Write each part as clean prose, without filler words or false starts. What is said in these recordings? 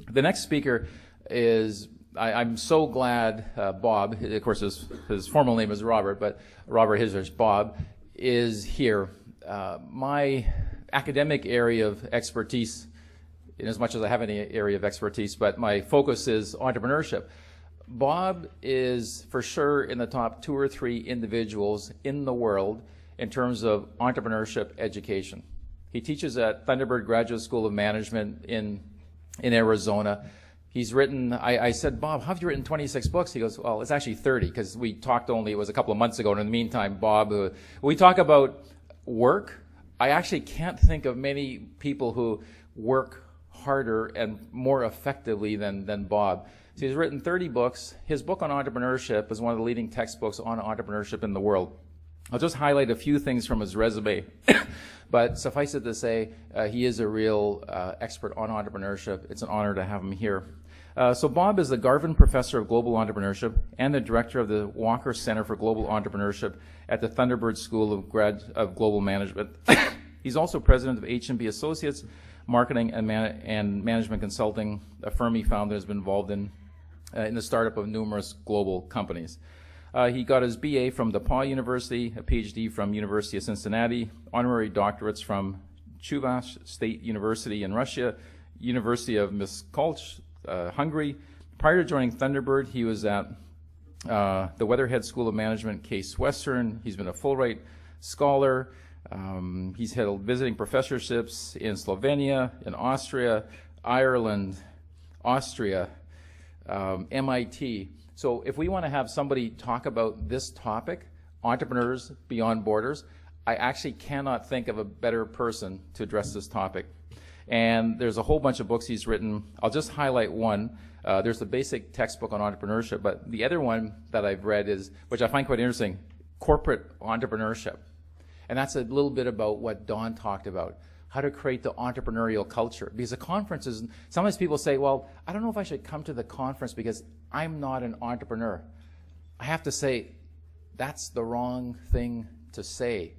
The next speaker is, I'm so glad Bob, of course his formal name is Robert, but Robert Hisrich, Bob, is here. My academic area of expertise, in as much as I have any area of expertise, but my focus is entrepreneurship. Bob is for sure in the top 2 or 3 individuals in the world in terms of entrepreneurship education. He teaches at Thunderbird Graduate School of Management in Arizona. He's written, I said, Bob, how have you written 26 books? He goes, well, it's actually 30, because we talked only, it was a couple of months ago, and in the meantime, Bob, we talk about work. I actually can't think of many people who work harder and more effectively than Bob. So he's written 30 books. His book on entrepreneurship is one of the leading textbooks on entrepreneurship in the world. I'll just highlight a few things from his resume, but suffice it to say, he is a real expert on entrepreneurship. It's an honor to have him here. So Bob is the Garvin Professor of Global Entrepreneurship and the Director of the Walker Center for Global Entrepreneurship at the Thunderbird School of Global Management. He's also President of H&B Associates, Marketing and Management Consulting, a firm he founded and has been involved in the startup of numerous global companies. He got his BA from DePauw University, a PhD from University of Cincinnati, honorary doctorates from Chuvash State University in Russia, University of Miskolc, Hungary. Prior to joining Thunderbird, he was at the Weatherhead School of Management, Case Western. He's been a Fulbright scholar. He's held visiting professorships in Slovenia, in Austria, Ireland, Austria, MIT. So if we want to have somebody talk about this topic, entrepreneurs beyond borders, I actually cannot think of a better person to address this topic. And there's a whole bunch of books he's written. I'll just highlight one. There's the basic textbook on entrepreneurship, but the other one that I've read is, which I find quite interesting, Corporate Entrepreneurship. And that's a little bit about what Don talked about, how to create the entrepreneurial culture. Because the conferences, sometimes people say, well, I don't know if I should come to the conference because I'm not an entrepreneur. I have to say, that's the wrong thing to say.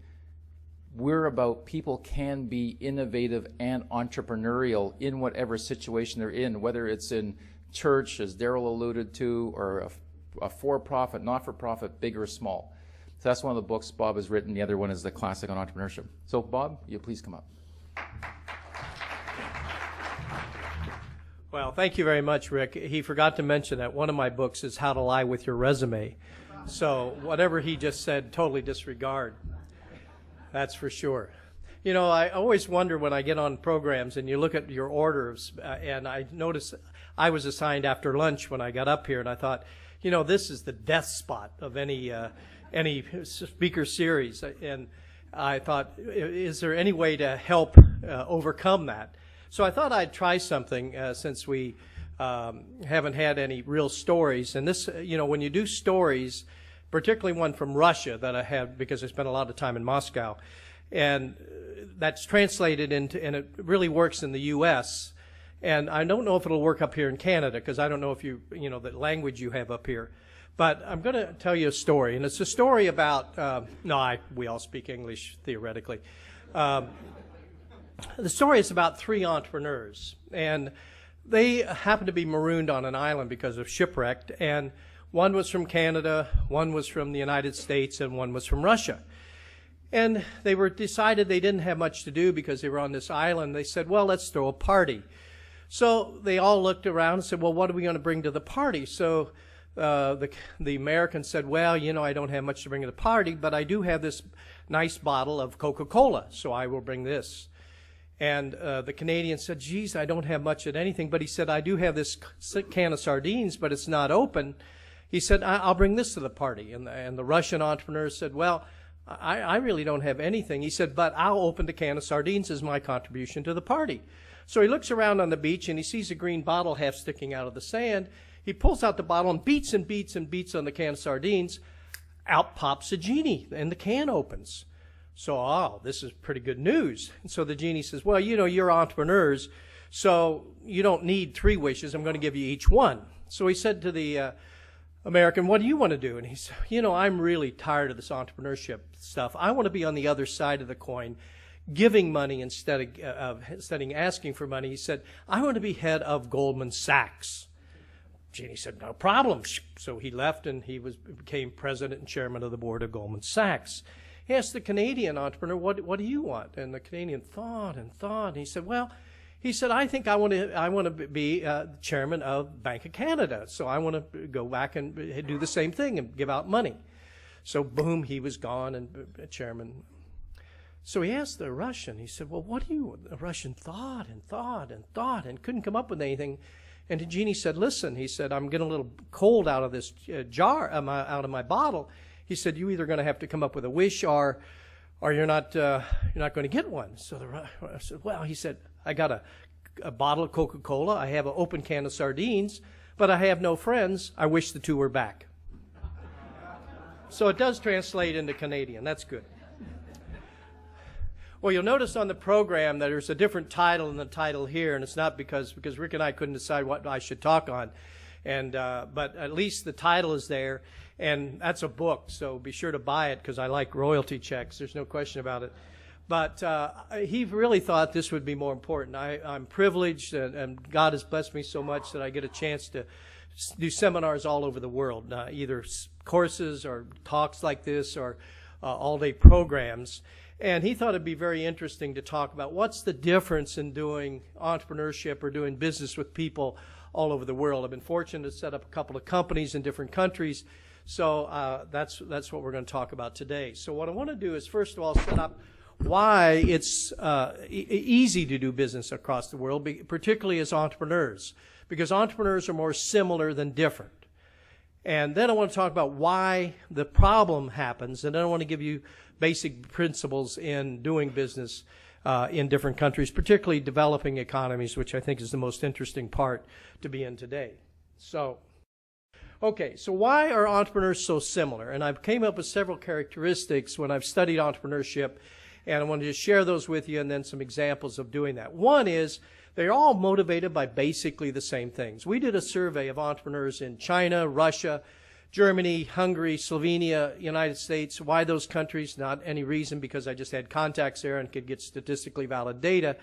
We're about people can be innovative and entrepreneurial in whatever situation they're in, whether it's in church, as Daryl alluded to, or a for-profit, not-for-profit, big or small. So that's one of the books Bob has written. The other one is the classic on entrepreneurship. So Bob, you please come up. Well, thank you very much, Rick. He forgot to mention that one of my books is How to Lie with Your Resume. So whatever he just said, totally disregard. That's for sure. You know, I always wonder when I get on programs and you look at your orders, and I noticed I was assigned after lunch when I got up here, and I thought, you know, this is the death spot of any speaker series. And I thought, is there any way to help overcome that? So I thought I'd try something since we haven't had any real stories. And this, you know, when you do stories, particularly one from Russia that I had because I spent a lot of time in Moscow, and that's translated into, and it really works in the U.S. And I don't know if it'll work up here in Canada because I don't know if you know, the language you have up here. But I'm going to tell you a story, and it's a story about, we all speak English theoretically. The story is about 3 entrepreneurs, and they happened to be marooned on an island because of shipwreck, and one was from Canada, one was from the United States, and one was from Russia. And they decided they didn't have much to do because they were on this island. They said, well, let's throw a party. So they all looked around and said, well, what are we going to bring to the party? So the American said, well, you know, I don't have much to bring to the party, but I do have this nice bottle of Coca-Cola, so I will bring this. And the Canadian said, geez, I don't have much of anything. But he said, I do have this can of sardines, but it's not open. He said, I'll bring this to the party. And the Russian entrepreneur said, well, I really don't have anything. He said, but I'll open the can of sardines as my contribution to the party. So he looks around on the beach, and he sees a green bottle half sticking out of the sand. He pulls out the bottle and beats and beats and beats on the can of sardines. Out pops a genie, and the can opens. So, this is pretty good news. And so the genie says, well, you know, you're entrepreneurs, so you don't need 3 wishes. I'm going to give you each one. So he said to the American, what do you want to do? And he said, you know, I'm really tired of this entrepreneurship stuff. I want to be on the other side of the coin. giving money instead of asking for money. He said, I want to be head of Goldman Sachs. Jeannie said, no problem. So he left, and he became president and chairman of the board of Goldman Sachs. He asked the Canadian entrepreneur, what do you want? And the Canadian thought and thought. And he said, I think I want to be chairman of Bank of Canada. So I want to go back and do the same thing and give out money. So boom, he was gone and chairman. So he asked the Russian, he said, well, what do you, the Russian thought and thought and thought and couldn't come up with anything. And Genie said, listen, he said, I'm getting a little cold out of this jar, out of my bottle. He said, you either going to have to come up with a wish or you're not going to get one. So I said, well, he said, I got a bottle of Coca-Cola. I have an open can of sardines, but I have no friends. I wish the two were back. So it does translate into Canadian. That's good. Well, you'll notice on the program that there's a different title than the title here, and it's not because Rick and I couldn't decide what I should talk on, but at least the title is there, and that's a book, so be sure to buy it because I like royalty checks. There's no question about it. But he really thought this would be more important. I'm privileged, and God has blessed me so much that I get a chance to do seminars all over the world, either courses or talks like this or all-day programs. And he thought it'd be very interesting to talk about what's the difference in doing entrepreneurship or doing business with people all over the world. I've been fortunate to set up a couple of companies in different countries, so that's what we're going to talk about today. So what I want to do is, first of all, set up why it's easy to do business across the world, particularly as entrepreneurs, because entrepreneurs are more similar than different. And then I want to talk about why the problem happens, and then I want to give you basic principles in doing business in different countries, particularly developing economies, which I think is the most interesting part to be in today. So, okay, so why are entrepreneurs so similar? And I've came up with several characteristics when I've studied entrepreneurship, and I want to just share those with you and then some examples of doing that. One is they're all motivated by basically the same things. We did a survey of entrepreneurs in China, Russia, Germany, Hungary, Slovenia, United States. Why those countries? Not any reason, because I just had contacts there and could get statistically valid data.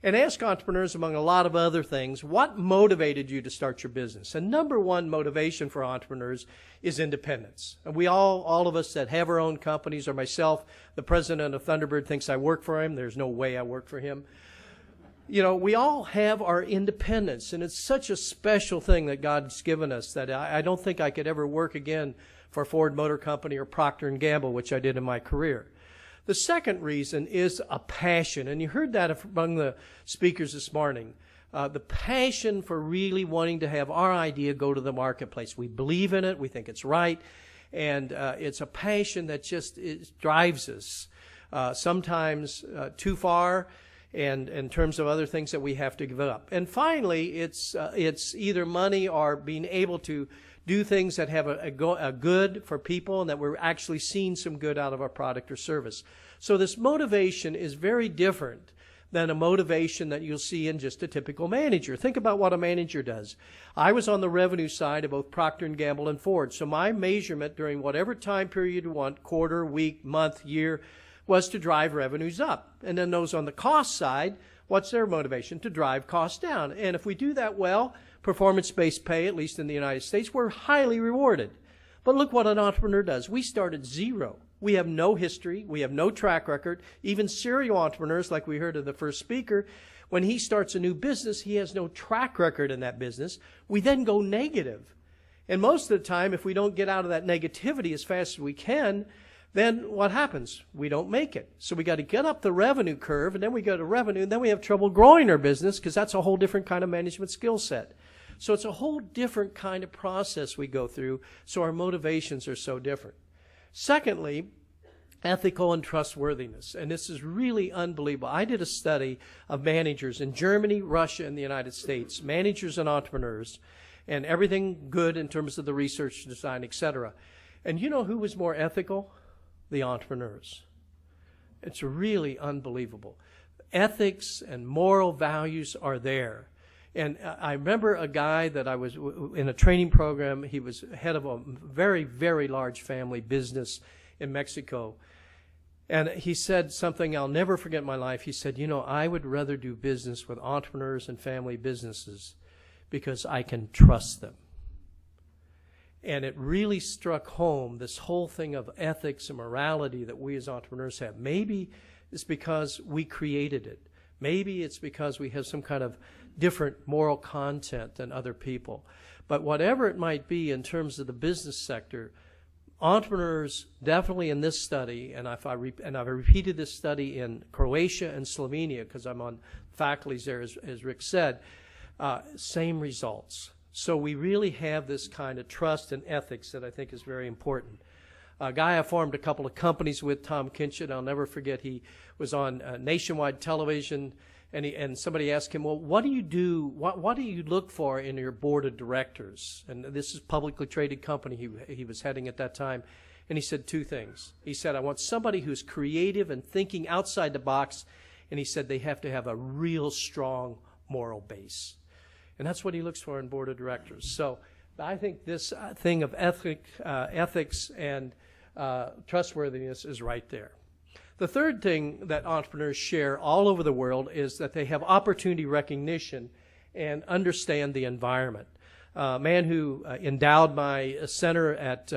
And ask entrepreneurs, among a lot of other things, what motivated you to start your business? And number one motivation for entrepreneurs is independence. And we all of us that have our own companies, or myself, the president of Thunderbird, thinks I work for him. There's no way I work for him. You know, we all have our independence, and it's such a special thing that God's given us that I don't think I could ever work again for Ford Motor Company or Procter & Gamble, which I did in my career. The second reason is a passion, and you heard that among the speakers this morning. The passion for really wanting to have our idea go to the marketplace. We believe in it, we think it's right, and it's a passion that just drives us, sometimes too far, and in terms of other things that we have to give up. And finally, it's either money or being able to do things that have a good for people and that we're actually seeing some good out of our product or service. So this motivation is very different than a motivation that you'll see in just a typical manager. Think about what a manager does. I was on the revenue side of both Procter & Gamble and Ford, so my measurement during whatever time period you want, quarter, week, month, year, was to drive revenues up. And then those on the cost side, what's their motivation? To drive costs down. And if we do that well, performance-based pay, at least in the United States, we're highly rewarded. But look what an entrepreneur does. We start at zero. We have no history. We have no track record. Even serial entrepreneurs, like we heard of the first speaker, when he starts a new business, he has no track record in that business. We then go negative. And most of the time, if we don't get out of that negativity as fast as we can, then what happens? We don't make it. So we got to get up the revenue curve, and then we go to revenue, and then we have trouble growing our business because that's a whole different kind of management skill set. So it's a whole different kind of process we go through, so our motivations are so different. Secondly, ethical and trustworthiness. And this is really unbelievable. I did a study of managers in Germany, Russia, and the United States, managers and entrepreneurs, and everything good in terms of the research, design, etc. And you know who was more ethical? The entrepreneurs. It's really unbelievable. Ethics and moral values are there. And I remember a guy that I was in a training program. He was head of a very, very large family business in Mexico. And he said something I'll never forget in my life. He said, you know, I would rather do business with entrepreneurs and family businesses because I can trust them. And it really struck home, this whole thing of ethics and morality that we as entrepreneurs have. Maybe it's because we created it. Maybe it's because we have some kind of different moral content than other people. But whatever it might be in terms of the business sector, entrepreneurs definitely in this study, and I've repeated this study in Croatia and Slovenia because I'm on faculties there, as Rick said, same results. So we really have this kind of trust and ethics that I think is very important. A guy I formed a couple of companies with, Tom Kinchin, I'll never forget, he was on nationwide television, and somebody asked him, well, what do you do, what do you look for in your board of directors? And this is a publicly traded company he was heading at that time. And he said two things. He said, I want somebody who's creative and thinking outside the box. And he said they have to have a real strong moral base. And that's what he looks for in board of directors. So I think this thing of ethics and trustworthiness is right there. The third thing that entrepreneurs share all over the world is that they have opportunity recognition and understand the environment. A man who endowed my center at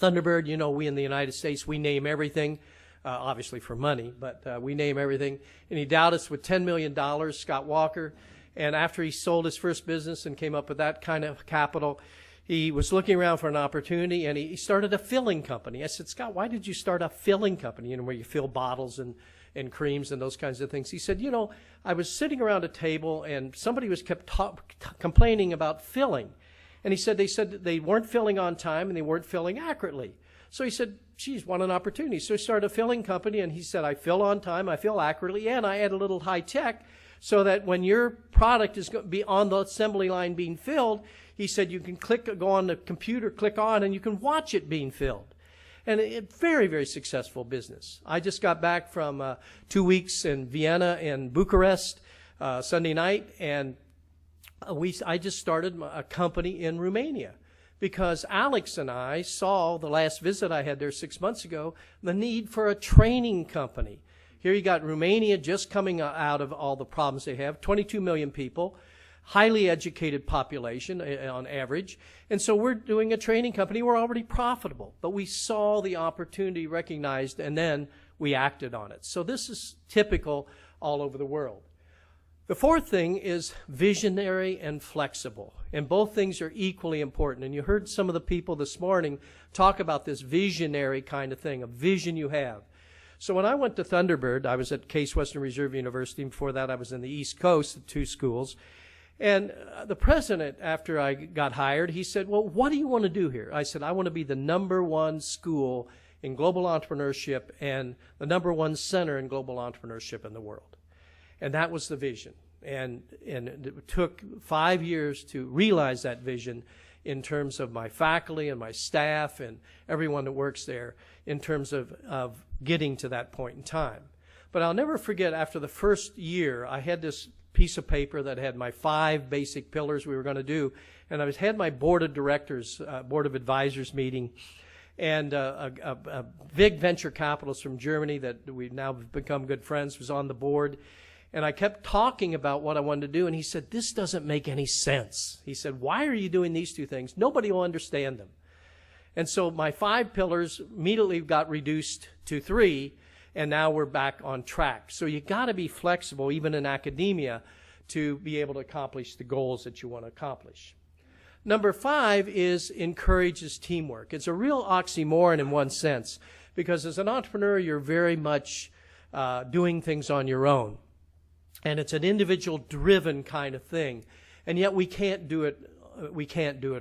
Thunderbird, you know, we in the United States, we name everything, obviously for money, but we name everything. And he endowed us with $10 million, Scott Walker. And after he sold his first business and came up with that kind of capital, he was looking around for an opportunity, and he started a filling company. I said, Scott, why did you start a filling company, you know, where you fill bottles and creams and those kinds of things? He said, you know, I was sitting around a table, and somebody was kept complaining about filling. And he said they weren't filling on time, and they weren't filling accurately. So he said, geez, what an opportunity. So he started a filling company, and he said, I fill on time, I fill accurately, and I add a little high tech so that when your product is going to be on the assembly line being filled, he said you can go on the computer, click on, and you can watch it being filled. And a very, very successful business. I just got back from 2 weeks in Vienna and Bucharest Sunday night, and I just started a company in Romania because Alex and I saw the last visit I had there 6 months ago, the need for a training company. Here you got Romania just coming out of all the problems they have, 22 million people, highly educated population on average. And so we're doing a training company. We're already profitable, but we saw the opportunity recognized, and then we acted on it. So this is typical all over the world. The fourth thing is visionary and flexible, and both things are equally important. And you heard some of the people this morning talk about this visionary kind of thing, a vision you have. So when I went to Thunderbird, I was at Case Western Reserve University. Before that, I was in the East Coast at 2 schools. And the president, after I got hired, he said, well, what do you want to do here? I said, I want to be the #1 school in global entrepreneurship and the #1 center in global entrepreneurship in the world. And that was the vision. And it took 5 years to realize that vision in terms of my faculty and my staff and everyone that works there in terms of getting to that point in time. But I'll never forget, after the first year, I had this piece of paper that had my 5 basic pillars we were going to do, and I had my board of directors, board of advisors meeting, and a big venture capitalist from Germany that we've now become good friends was on the board. And I kept talking about what I wanted to do, and he said, this doesn't make any sense. He said, why are you doing these 2 things? Nobody will understand them. And so my 5 pillars immediately got reduced to 3, and now we're back on track. So you got to be flexible, even in academia, to be able to accomplish the goals that you want to accomplish. Number 5 is encourages teamwork. It's a real oxymoron in one sense, because as an entrepreneur, you're very much doing things on your own. And it's an individual-driven kind of thing. And yet we can't do it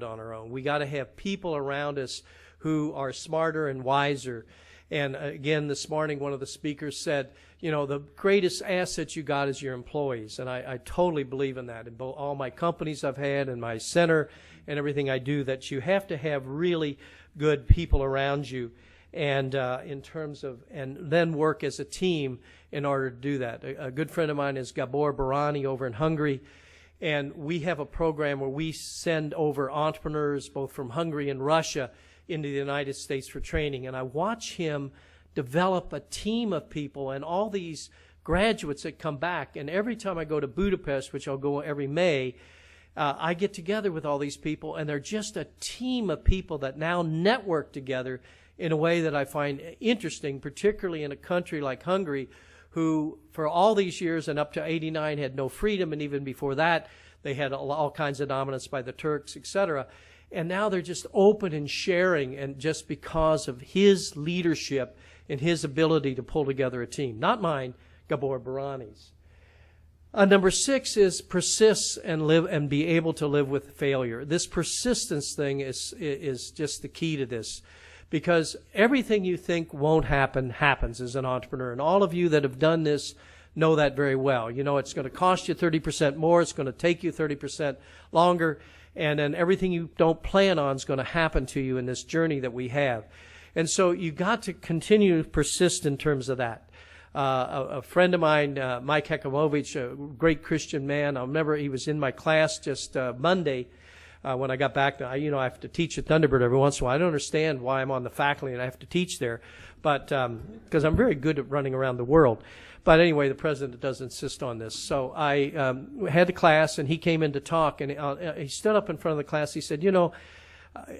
on our own. We got to have people around us who are smarter and wiser. And again, this morning, one of the speakers said, you know, the greatest asset you got is your employees. And I totally believe in that. In all my companies I've had and my center and everything I do, that you have to have really good people around you. And in terms of, and then work as a team in order to do that. A good friend of mine is Gabor Barani over in Hungary, and we have a program where we send over entrepreneurs both from Hungary and Russia into the United States for training, and I watch him develop a team of people and all these graduates that come back. And every time I go to Budapest, which I'll go every May, I get together with all these people, and they're just a team of people that now network together in a way that I find interesting, particularly in a country like Hungary, who for all these years and up to 89 had no freedom, and even before that they had all kinds of dominance by the Turks, etc. And now they're just open and sharing, and just because of his leadership and his ability to pull together a team. Not mine, Gabor Barani's. Number 6 is persist and live and be able to live with failure. This persistence thing is just the key to this, because everything you think won't happen happens as an entrepreneur. And all of you that have done this know that very well. You know, it's going to cost you 30% more. It's going to take you 30% longer. And then everything you don't plan on is going to happen to you in this journey that we have. And so you got to continue to persist in terms of that. A friend of mine, Mike Hekimovich, a great Christian man, I remember he was in my class just Monday when I got back. I have to teach at Thunderbird every once in a while. I don't understand why I'm on the faculty and I have to teach there, but because I'm very good at running around the world. But anyway, the president does insist on this. So I had the class, and he came in to talk, and he stood up in front of the class. He said,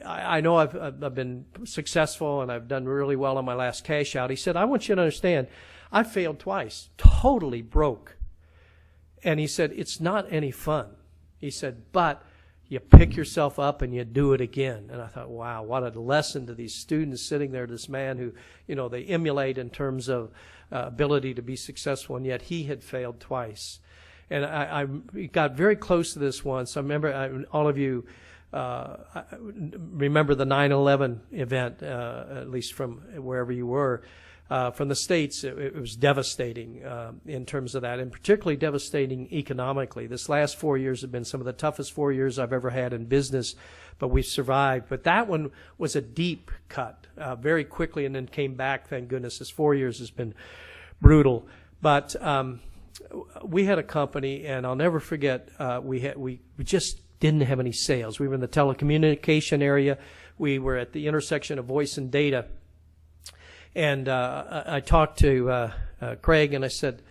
I know I've been successful and I've done really well on my last cash out. He said, I want you to understand, I failed twice, totally broke. And he said, it's not any fun. He said, but you pick yourself up and you do it again. And I thought, wow, what a lesson to these students sitting there, this man who, they emulate in terms of ability to be successful, and yet he had failed twice. And I got very close to this once. I remember all of you remember the 9/11 event, at least from wherever you were. From the States, it was devastating in terms of that, and particularly devastating economically. This last 4 years have been some of the toughest 4 years I've ever had in business, but we've survived. But that one was a deep cut very quickly, and then came back, thank goodness. This 4 years has been brutal. But we had a company, and I'll never forget, we just didn't have any sales. We were in the telecommunication area. We were at the intersection of voice and data. And I talked to Craig, and I said,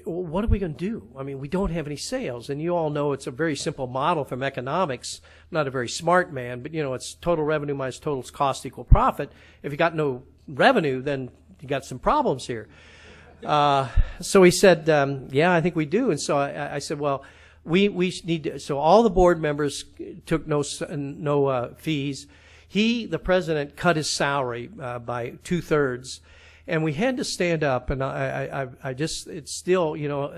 what are we going to do? I mean, we don't have any sales. And you all know it's a very simple model from economics. I'm not a very smart man, but, it's total revenue minus total cost equal profit. If you got no revenue, then you got some problems here. So he said, yeah, I think we do. And so I said, well, we need to. So all the board members took no fees. He, the president, cut his salary by 2/3, and we had to stand up. And I just, it's still,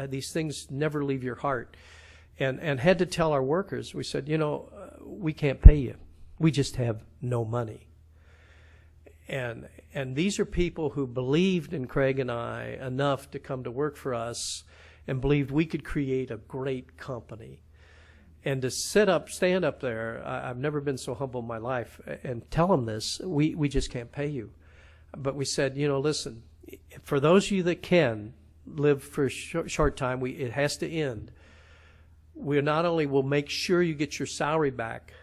these things never leave your heart, and had to tell our workers. We said, we can't pay you. We just have no money. And these are people who believed in Craig and I enough to come to work for us, and believed we could create a great company. And to stand up there, I've never been so humble in my life, and tell them this, we just can't pay you. But we said, listen, for those of you that can live for a short time, it has to end. We not only will make sure you get your salary back,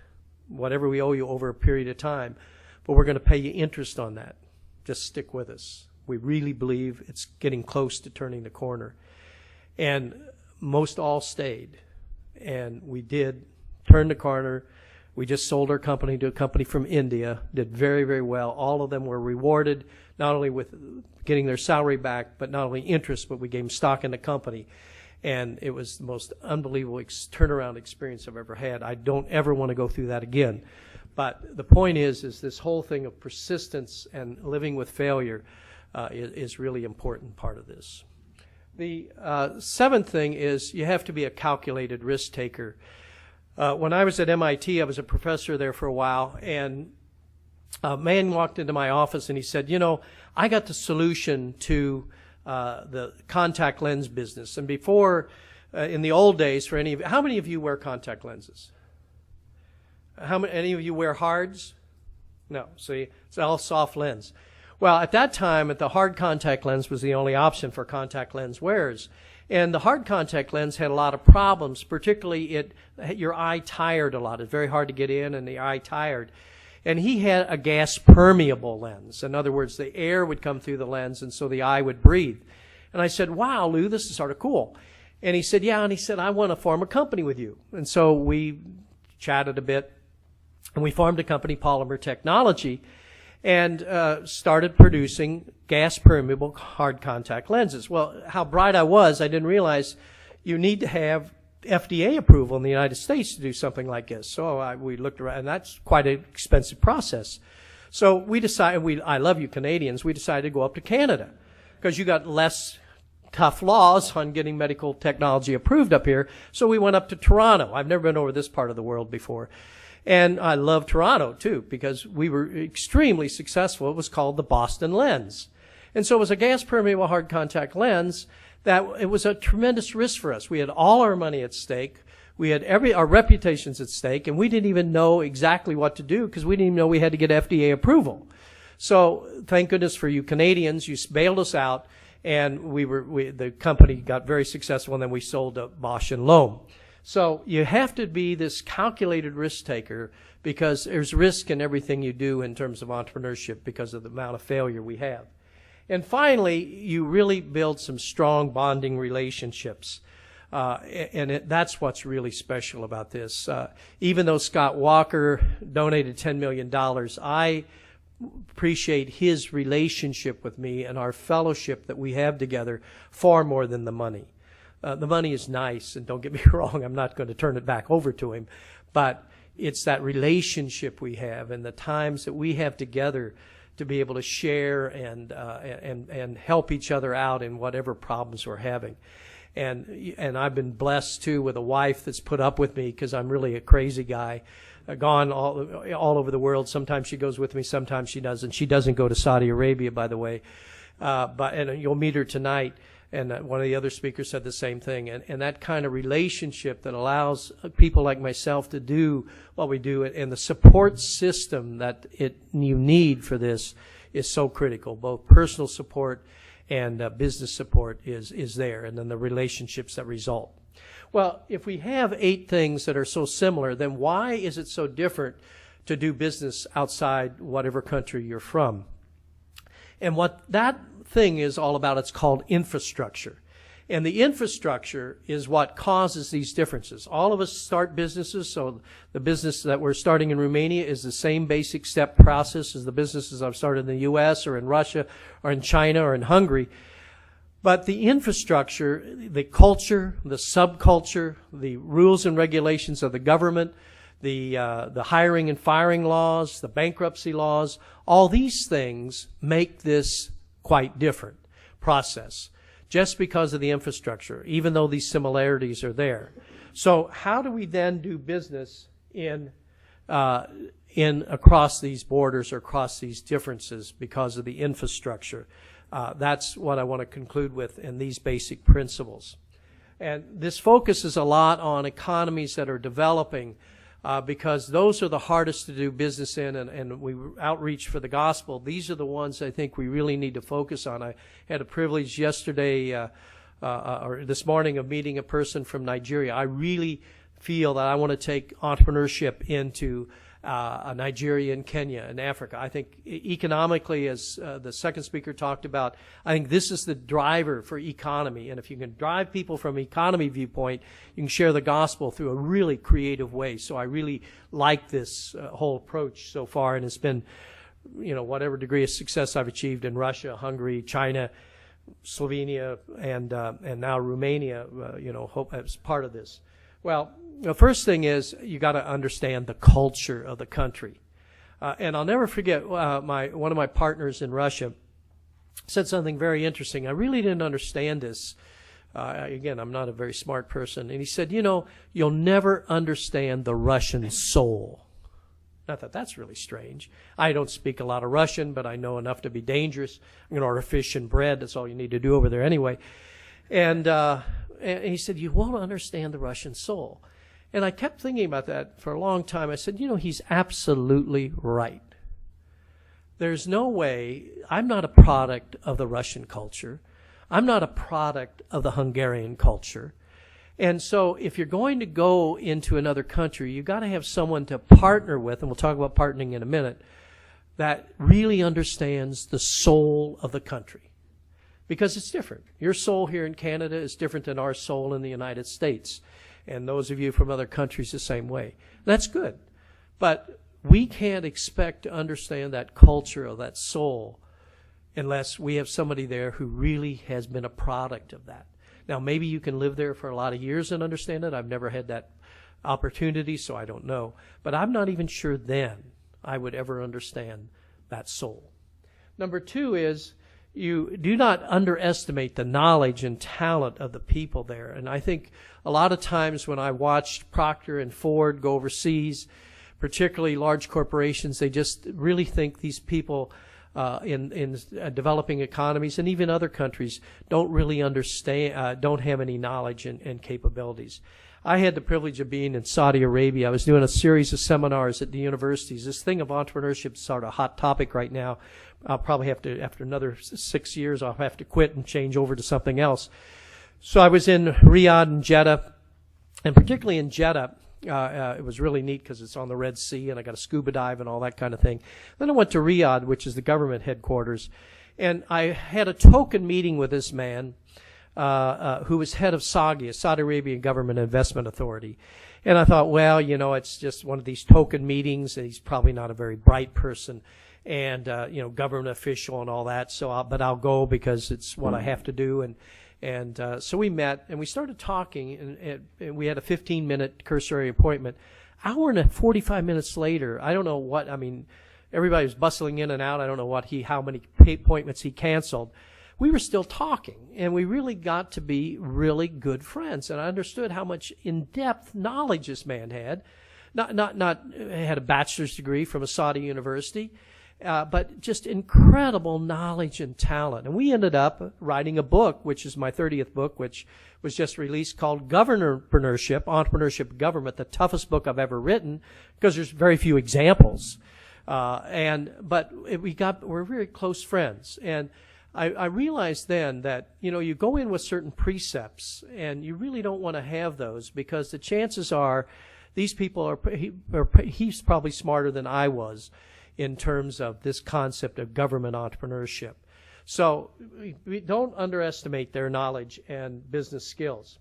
whatever we owe you over a period of time, but we're going to pay you interest on that. Just stick with us. We really believe it's getting close to turning the corner. And most all stayed. And we did turn the corner. We just sold our company to a company from India, did very, very well. All of them were rewarded, not only with getting their salary back, but not only interest, but we gave them stock in the company. And it was the most unbelievable turnaround experience I've ever had. I don't ever want to go through that again. But the point is this whole thing of persistence and living with failure is really important part of this. The seventh thing is you have to be a calculated risk taker. When I was at MIT, I was a professor there for a while, and a man walked into my office and he said, I got the solution to the contact lens business. And before, in the old days, how many of you wear contact lenses? Any of you wear hards? No, see, it's all soft lens. Well, at that time, the hard contact lens was the only option for contact lens wearers. And the hard contact lens had a lot of problems, particularly your eye tired a lot. It's very hard to get in, and the eye tired. And he had a gas permeable lens. In other words, the air would come through the lens, and so the eye would breathe. And I said, wow, Lou, this is sort of cool. And he said, yeah. And he said, I want to form a company with you. And so we chatted a bit, and we formed a company, Polymer Technology, and started producing gas permeable hard contact lenses. Well, how bright I was, I didn't realize you need to have FDA approval in the United States to do something like this. So we looked around, and that's quite an expensive process. So we decided, I love you Canadians, we decided to go up to Canada because you got less tough laws on getting medical technology approved up here. So we went up to Toronto. I've never been over this part of the world before. And I love Toronto too because we were extremely successful. It was called the Boston lens. And so it was a gas permeable hard contact lens that it was a tremendous risk for us. We had all our money at stake. We had our reputations at stake, and we didn't even know exactly what to do because we didn't even know we had to get FDA approval. So thank goodness for you Canadians. You bailed us out, and the company got very successful, and then we sold to Bosch and Lomb. So you have to be this calculated risk taker because there's risk in everything you do in terms of entrepreneurship because of the amount of failure we have. And finally, you really build some strong bonding relationships. That's what's really special about this. Even though Scott Walker donated $10 million, I appreciate his relationship with me and our fellowship that we have together far more than the money. The money is nice, and don't get me wrong, I'm not going to turn it back over to him, but it's that relationship we have and the times that we have together to be able to share and help each other out in whatever problems we're having. And I've been blessed too with a wife that's put up with me because I'm really a crazy guy, gone all over the world. Sometimes she goes with me, sometimes she doesn't. She doesn't go to Saudi Arabia, by the way, and you'll meet her tonight. And one of the other speakers said the same thing. And that kind of relationship that allows people like myself to do what we do, and the support system that you need for this is so critical. Both personal support and business support is there, and then the relationships that result. Well, if we have 8 things that are so similar, then why is it so different to do business outside whatever country you're from? And what that thing is all about, it's called infrastructure. And the infrastructure is what causes these differences. All of us start businesses, so the business that we're starting in Romania is the same basic step process as the businesses I've started in the U.S. or in Russia or in China or in Hungary. But the infrastructure, the culture, the subculture, the rules and regulations of the government, the hiring and firing laws, the bankruptcy laws, all these things make this quite different process just because of the infrastructure, even though these similarities are there. So how do we then do business in across these borders or across these differences because of the infrastructure? That's what I want to conclude with in these basic principles. And this focuses a lot on economies that are developing because those are the hardest to do business in, and we outreach for the gospel. These are the ones I think we really need to focus on. I had a privilege yesterday or this morning of meeting a person from Nigeria. I really feel that I want to take entrepreneurship into Nigeria and Kenya and Africa. I think economically, as the second speaker talked about, I think this is the driver for economy. And if you can drive people from economy viewpoint, you can share the gospel through a really creative way. So I really like this whole approach so far, and it's been, whatever degree of success I've achieved in Russia, Hungary, China, Slovenia, and now Romania, hope as part of this. Well, the first thing is you got to understand the culture of the country. And I'll never forget one of my partners in Russia said something very interesting. I really didn't understand this. Again, I'm not a very smart person. And he said, you'll never understand the Russian soul. I thought, that's really strange. I don't speak a lot of Russian, but I know enough to be dangerous. I'm going to order fish and bread. That's all you need to do over there anyway. And he said, you won't understand the Russian soul. And I kept thinking about that for a long time. I said, he's absolutely right. There's no way. I'm not a product of the Russian culture. I'm not a product of the Hungarian culture. And so if you're going to go into another country, you've got to have someone to partner with, and we'll talk about partnering in a minute, that really understands the soul of the country. Because it's different. Your soul here in Canada is different than our soul in the United States. And those of you from other countries the same way. That's good. But we can't expect to understand that culture or that soul unless we have somebody there who really has been a product of that. Now, maybe you can live there for a lot of years and understand it. I've never had that opportunity, so I don't know. But I'm not even sure then I would ever understand that soul. Number two is you do not underestimate the knowledge and talent of the people there. And I think a lot of times when I watched Procter and Ford go overseas, particularly large corporations, they just really think these people in developing economies and even other countries don't really understand, don't have any knowledge and capabilities. I had the privilege of being in Saudi Arabia. I was doing a series of seminars at the universities. This thing of entrepreneurship is sort of a hot topic right now. I'll probably have to, after another 6 years, I'll have to quit and change over to something else. So I was in Riyadh and Jeddah, and particularly in Jeddah, it was really neat because it's on the Red Sea, and I got a scuba dive and all that kind of thing. Then I went to Riyadh, which is the government headquarters, and I had a token meeting with this man who was head of SAGI, Saudi Arabian Government Investment Authority. And I thought, well, you know, it's just one of these token meetings, and he's probably not a very bright person, and you know, government official and all that. So, but I'll go because it's what I have to do. And so we met, and we started talking, and we had a 15-minute cursory appointment. Hour and 45 minutes later, I don't know what, I mean, everybody was bustling in and out. I don't know how many appointments he canceled. We were still talking, and we really got to be really good friends. And I understood how much in-depth knowledge this man had. Not had a bachelor's degree from a Saudi university, but just incredible knowledge and talent. And we ended up writing a book, which is my 30th book, which was just released, called Entrepreneurship and Government, the toughest book I've ever written, because there's very few examples. But we're very close friends. And I realized then that, you know, you go in with certain precepts, and you really don't want to have those, because the chances are these people he's probably smarter than I was in terms of this concept of government entrepreneurship. So we don't underestimate their knowledge and business skills.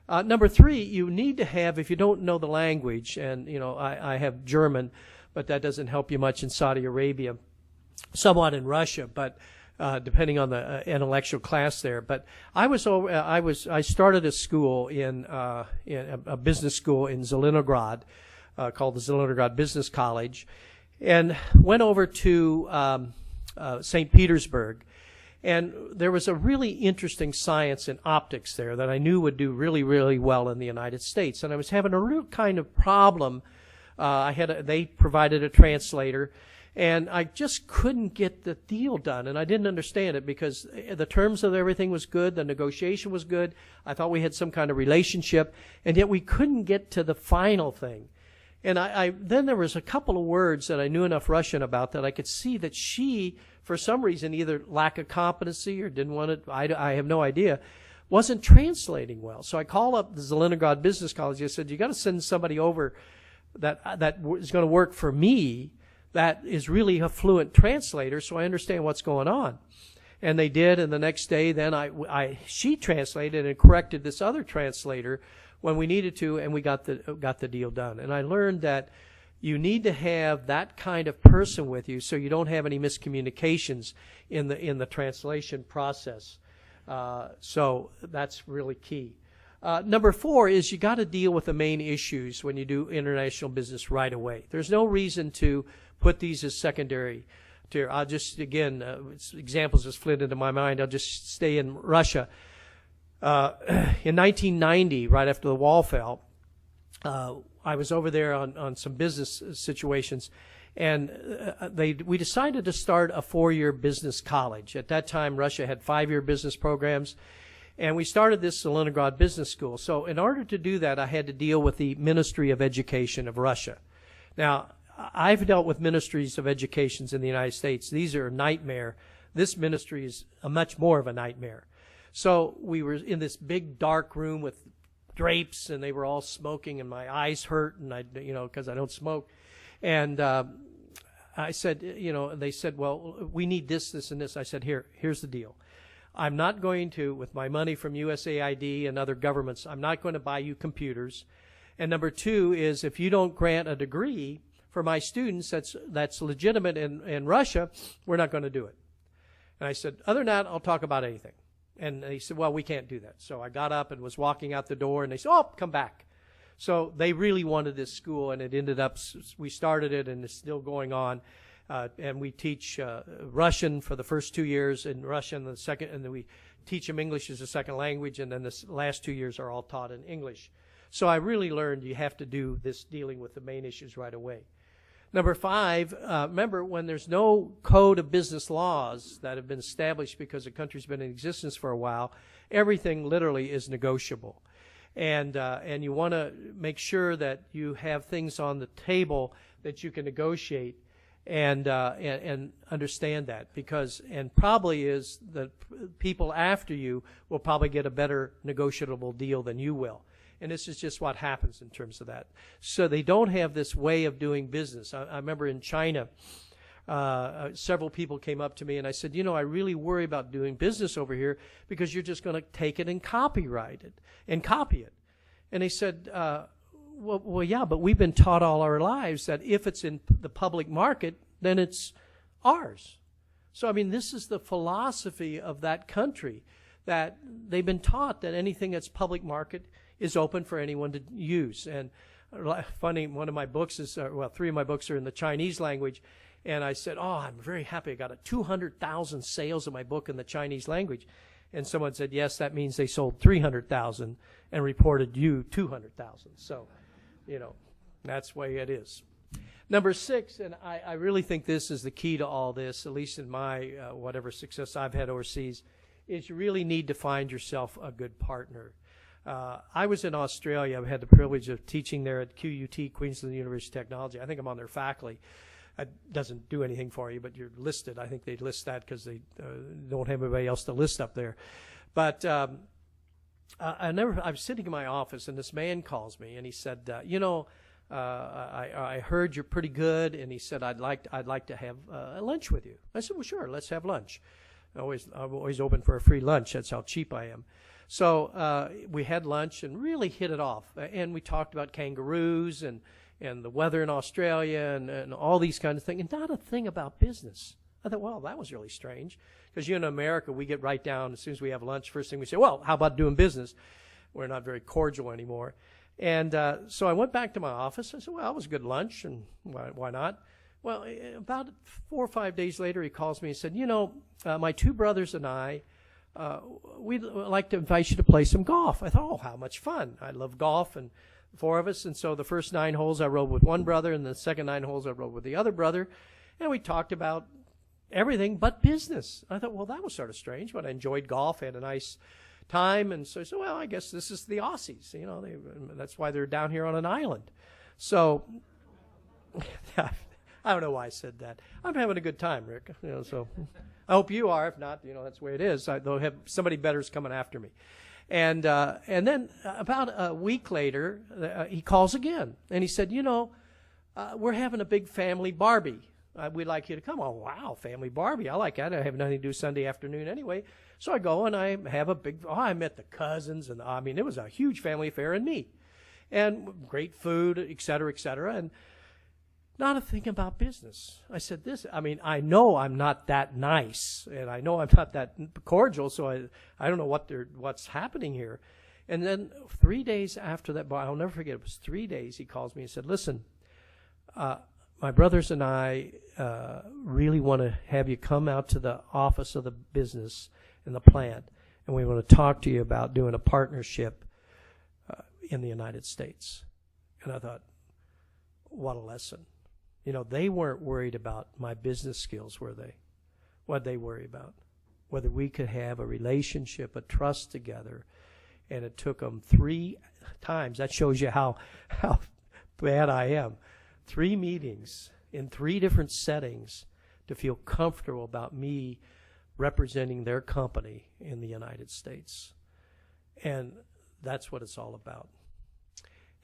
Number three, you need to have, if you don't know the language, and you know, I have German, but that doesn't help you much in Saudi Arabia, somewhat in Russia, but depending on the intellectual class there. But I started a school in a business school in Zelenograd, called the Zelenograd Business College, and went over to St. Petersburg. And there was a really interesting science in optics there that I knew would do really, really well in the United States. And I was having a real kind of problem. They provided a translator, and I just couldn't get the deal done. And I didn't understand it because the terms of everything was good, the negotiation was good. I thought we had some kind of relationship, and yet we couldn't get to the final thing. And then there was a couple of words that I knew enough Russian about that I could see that she, for some reason, either lack of competency or didn't want it, I have no idea, wasn't translating well. So I called up the Zelenograd Business College. I said, you got to send somebody over that is going to work for me, that is really a fluent translator, so I understand what's going on. And they did, and the next day then she translated and corrected this other translator when we needed to, and we got the deal done. And I learned that you need to have that kind of person with you so you don't have any miscommunications in the translation process. So that's really key. Number four is you got to deal with the main issues when you do international business right away. There's no reason to put these as secondary. I'll just, again, examples just flit into my mind. I'll just stay in Russia. In 1990, right after the wall fell, I was over there on some business situations, and we decided to start a 4-year business college. At that time, Russia had 5-year business programs, and we started this Zelenograd Business School. So in order to do that, I had to deal with the Ministry of Education of Russia. Now, I've dealt with ministries of education in the United States. These are a nightmare. This ministry is much more of a nightmare. So we were in this big dark room with drapes, and they were all smoking, and my eyes hurt, and because I don't smoke. And I said, they said, well, we need this, this, and this. I said, here's the deal. I'm not going to, with my money from USAID and other governments, I'm not going to buy you computers. And number two is, if you don't grant a degree for my students that's legitimate in Russia, we're not going to do it. And I said, other than that, I'll talk about anything. And they said, well, we can't do that. So I got up and was walking out the door, and they said, oh, come back. So they really wanted this school, and it ended up, we started it, and it's still going on. And we teach Russian for the first 2 years in Russian, the second, and then we teach them English as a second language, and then the last 2 years are all taught in English. So I really learned you have to do this dealing with the main issues right away. Number 5, remember, when there's no code of business laws that have been established because the country's been in existence for a while, everything literally is negotiable. And you want to make sure that you have things on the table that you can negotiate and understand that, and probably is the people after you will probably get a better negotiable deal than you will. And this is just what happens in terms of that. So they don't have this way of doing business. I remember in China, several people came up to me and I said, I really worry about doing business over here because you're just going to take it and copyright it and copy it. And they said, well, yeah, but we've been taught all our lives that if it's in the public market, then it's ours. So, this is the philosophy of that country, that they've been taught that anything that's public market is open for anyone to use. And funny, one of my books is, 3 of my books are in the Chinese language. And I said, I'm very happy. I got 200,000 sales of my book in the Chinese language. And someone said, yes, that means they sold 300,000 and reported you 200,000. So, that's the way it is. Number 6, and I really think this is the key to all this, at least in my whatever success I've had overseas, is you really need to find yourself a good partner. I was in Australia. I've had the privilege of teaching there at QUT, Queensland University of Technology. I think I'm on their faculty. It doesn't do anything for you, but you're listed. I think they list that because they don't have anybody else to list up there. But I was sitting in my office, and this man calls me, and he said, I heard you're pretty good, and he said, I'd like to have lunch with you. I said, well, sure, let's have lunch. I'm always open for a free lunch. That's how cheap I am. So we had lunch and really hit it off. And we talked about kangaroos and the weather in Australia and all these kinds of things, and not a thing about business. I thought, well, that was really strange. Because in America, we get right down, as soon as we have lunch, first thing we say, well, how about doing business? We're not very cordial anymore. And so I went back to my office. I said, well, it was a good lunch, and why not? Well, about 4 or 5 days later, he calls me and said, my 2 brothers and I, we'd like to invite you to play some golf. I thought, oh, how much fun. I love golf, and 4 of us. And so the first 9 holes I rode with one brother, and the second 9 holes I rode with the other brother. And we talked about everything but business. I thought, well, that was sort of strange, but I enjoyed golf, had a nice time. And so I said, well, I guess this is the Aussies. That's why they're down here on an island. So I don't know why I said that. I'm having a good time, Rick. So I hope you are. If not, that's the way it is. They'll have somebody better's coming after me. And then about a week later, he calls again, and he said, we're having a big family Barbie. We'd like you to come. Oh, wow, family Barbie. I like that. I have nothing to do Sunday afternoon anyway. So I go and I have I met the cousins, and it was a huge family affair and me. And great food, et cetera, and not a thing about business. I said I know I'm not that nice, and I know I'm not that cordial, so I don't know what's happening here. And then 3 days after that, I'll never forget, it was 3 days, he calls me and said, listen, my brothers and I really want to have you come out to the office of the business in the plant, and we want to talk to you about doing a partnership in the United States. And I thought, what a lesson. They weren't worried about my business skills, were they? What did they worry about? Whether we could have a relationship, a trust together. And it took them 3 times. That shows you how bad I am. 3 meetings in 3 different settings to feel comfortable about me representing their company in the United States. And that's what it's all about.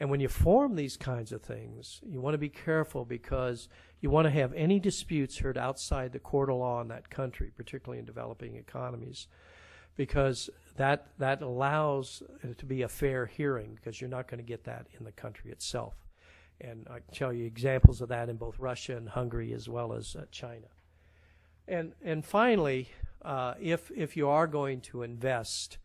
And when you form these kinds of things, you want to be careful because you want to have any disputes heard outside the court of law in that country, particularly in developing economies, because that allows it to be a fair hearing, because you're not going to get that in the country itself. And I can tell you examples of that in both Russia and Hungary as well as China. And finally, if you are going to invest,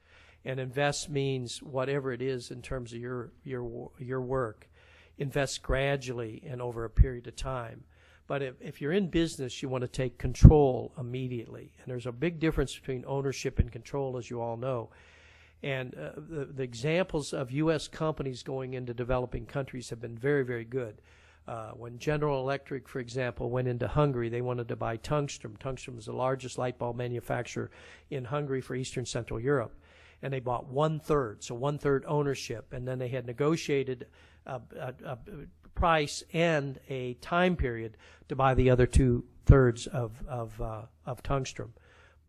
and invest means whatever it is in terms of your work, invest gradually and over a period of time. But if you're in business, you want to take control immediately. And there's a big difference between ownership and control, as you all know. And the examples of U.S. companies going into developing countries have been very, very good. When General Electric, for example, went into Hungary, they wanted to buy tungsten. Tungsten was the largest light bulb manufacturer in Hungary for Eastern Central Europe. And they bought 1/3, so 1/3 ownership. And then they had negotiated a price and a time period to buy the other 2/3 of tungsten.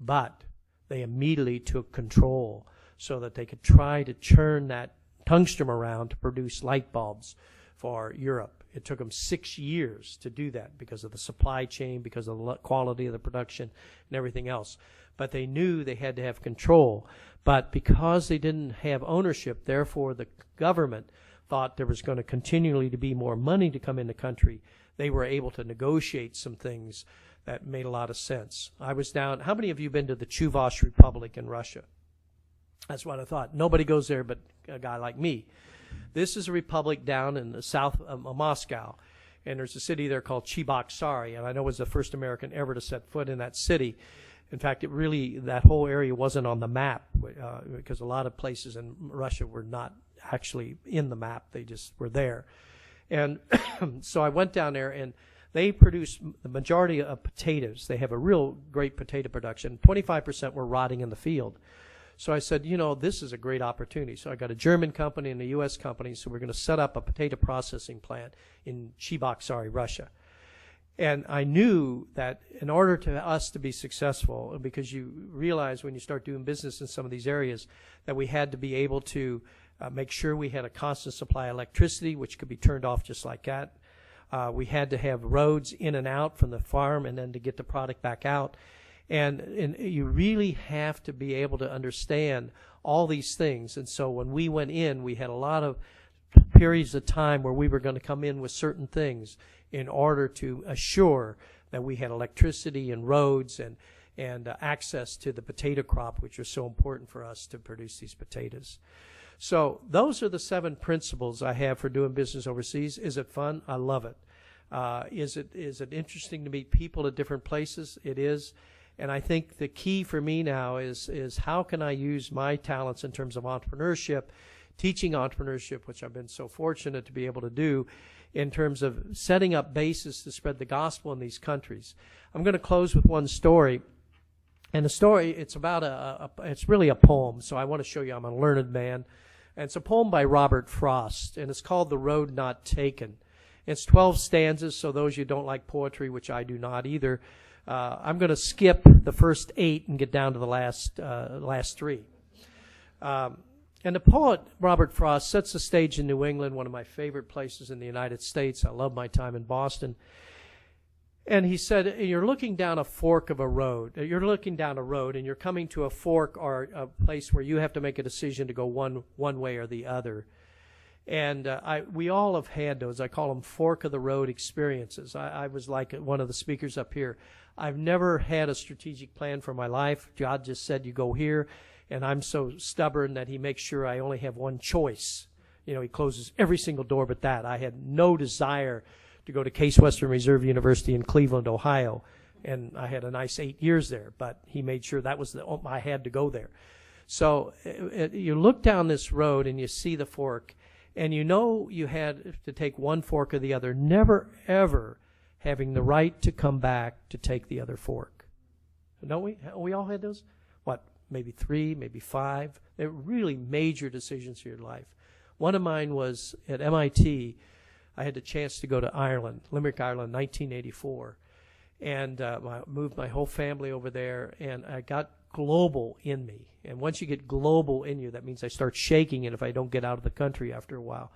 But they immediately took control so that they could try to turn that tungsten around to produce light bulbs for Europe. It took them 6 years to do that because of the supply chain, because of the quality of the production and everything else. But they knew they had to have control. But because they didn't have ownership, therefore the government thought there was going to continually to be more money to come in the country. They were able to negotiate some things that made a lot of sense. I was down, how many of you have been to the Chuvash Republic in Russia? That's what I thought. Nobody goes there but a guy like me. This is a republic down in the south of Moscow, and there's a city there called Cheboksary, and I know I was the first American ever to set foot in that city. In fact, that whole area wasn't on the map because a lot of places in Russia were not actually in the map. They just were there. And so I went down there, and they produce the majority of potatoes. They have a real great potato production. 25% were rotting in the field. So I said, this is a great opportunity. So I got a German company and a U.S. company, so we're going to set up a potato processing plant in Cheboksary, Russia. And I knew that in order to us to be successful, because you realize when you start doing business in some of these areas, that we had to be able to make sure we had a constant supply of electricity, which could be turned off just like that. We had to have roads in and out from the farm and then to get the product back out. And you really have to be able to understand all these things. And so when we went in, we had a lot of periods of time where we were going to come in with certain things in order to assure that we had electricity and roads and access to the potato crop, which was so important for us to produce these potatoes. So those are the 7 principles I have for doing business overseas. Is it fun? I love it. Is it interesting to meet people at different places? It is. And I think the key for me now is how can I use my talents in terms of entrepreneurship, teaching entrepreneurship, which I've been so fortunate to be able to do, in terms of setting up bases to spread the gospel in these countries. I'm going to close with one story. And the story, it's about it's really a poem, so I want to show you I'm a learned man. And it's a poem by Robert Frost, and it's called The Road Not Taken. It's 12 stanzas, so those you don't like poetry, which I do not either, I'm going to skip the first 8 and get down to the last 3. And the poet, Robert Frost, sets the stage in New England, one of my favorite places in the United States. I love my time in Boston. And he said, you're looking down a fork of a road. You're looking down a road, and you're coming to a fork or a place where you have to make a decision to go one way or the other. And we all have had those. I call them fork of the road experiences. I was like one of the speakers up here. I've never had a strategic plan for my life. God just said, you go here. And I'm so stubborn that he makes sure I only have one choice. He closes every single door but that. I had no desire to go to Case Western Reserve University in Cleveland, Ohio. And I had a nice 8 years there, but he made sure that was I had to go there. So you look down this road and you see the fork, and you had to take one fork or the other, never, ever having the right to come back to take the other fork. Don't we? We all had those? Maybe 3, maybe 5. They're really major decisions for your life. One of mine was at MIT. I had the chance to go to Ireland, Limerick, Ireland, 1984. And I moved my whole family over there, and I got global in me. And once you get global in you, that means I start shaking it if I don't get out of the country after a while.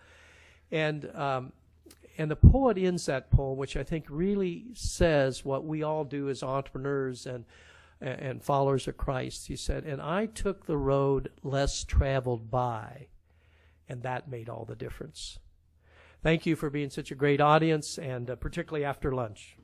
And the poet ends that poem, which I think really says what we all do as entrepreneurs and followers of Christ. He said, "And I took the road less traveled by, and that made all the difference." Thank you for being such a great audience, and particularly after lunch.